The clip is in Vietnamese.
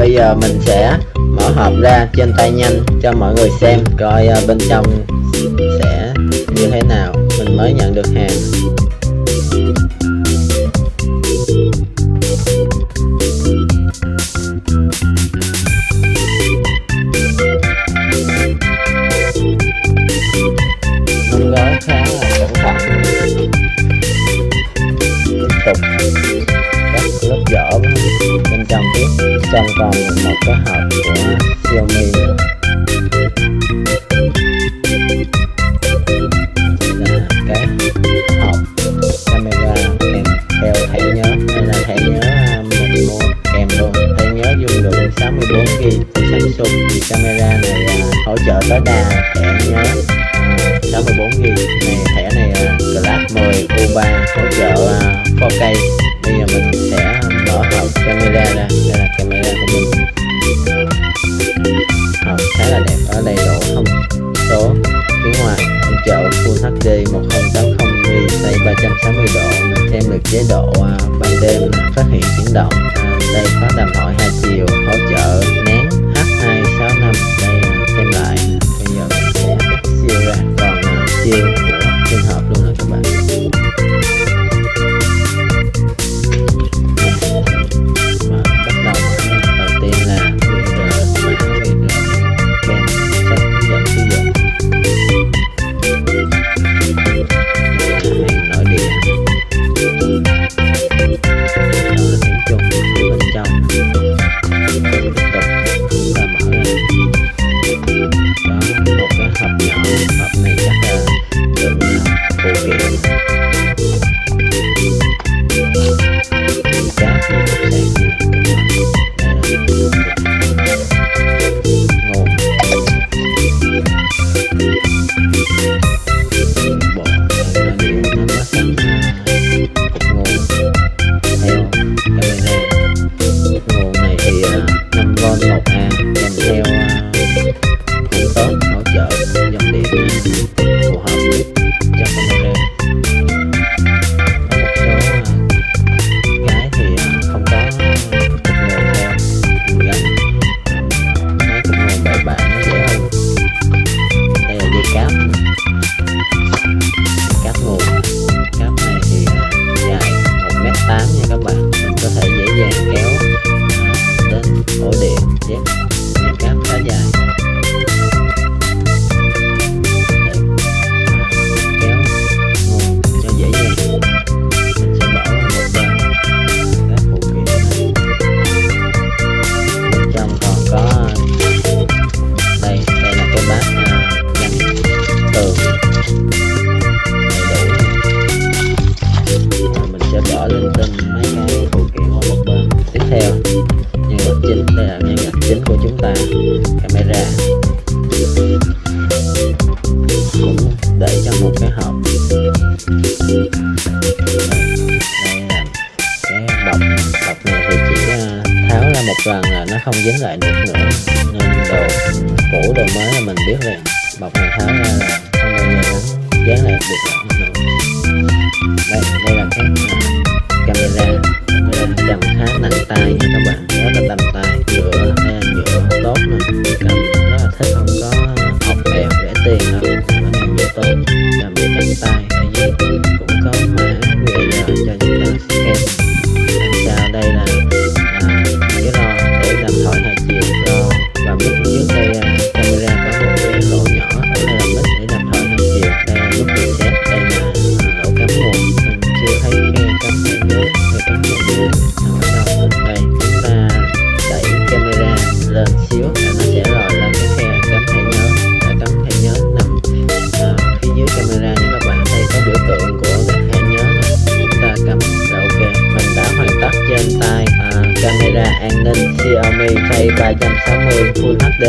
bây giờ mình sẽ mở hộp ra trên tay nhanh cho mọi người xem coi bên trong sẽ như thế nào. Mình mới nhận được hàng. Mình gói khá là cẩn thận, tiếp tục cắt lớp vỏ bên trong tiếp. Trong còn một cái hộp của Xiaomi nữa. Là cái hộp camera kèm theo thẻ nhớ, hay là thẻ nhớ mình mua kèm luôn. Thẻ nhớ dung lượng 64GB của Samsung. Vì camera này hỗ trợ tối đa thẻ nhớ 64GB này. Thẻ này Glass 10 U3 hỗ trợ 4K. Bây giờ mình sẽ mở hộp camera ra. Đây là camera của mình. Hộp khá là đẹp, ở đầy đủ thông số phía ngoài, hỗ trợ Full HD 1080p xoay 360 độ, thêm được chế độ ban đêm phát hiện chuyển động. Đây có đàm thoại 2 chiều, hỗ trợ nén H265. Đây xem lại. Bây giờ mình sẽ tách siêu ra, còn siêu của trên hộp luôn nè các bạn. Của chúng ta, camera cũng để trong một cái hộp. Đây là cái bọc này thì chỉ tháo ra một lần là nó không dính lại được nữa, nên đồ cũ đồ mới là mình biết liền. Bọc này tháo ra là không bao giờ dán lại được nữa. Đây là cái camera cầm khá nặng tay nha các bạn, rất là đầm tay, nhựa tốt nè, cầm rất là thích, không có hộp kẹo rẻ tiền đâu. Cái này nhựa tốt, làm việc nặng tay. Ở dưới cũng có mã QR cho chúng ta scan. Đằng sau đây là cái lo để làm thoại 2 chiều lo, và mic trước đây camera có một cái lỗ nhỏ, ở đây là mic để làm thoại 2 chiều. Đây là nút reset, đây là lỗ cắm nguồn. Mình chưa thấy cái cắm thẻ nhớ, cái cắm thẻ nhớ ở đâu. Đây chúng ta đẩy camera lên xíu là nó sẽ lòi lên cái khe cắm thẻ nhớ. Cắm thẻ nhớ nằm phía dưới camera nha các bạn. Đây có biểu tượng của cái thẻ nhớ này. Chúng ta cắm là ok. Mình đã hoàn tất trên tay camera an ninh Xiaomi Face 360 Full HD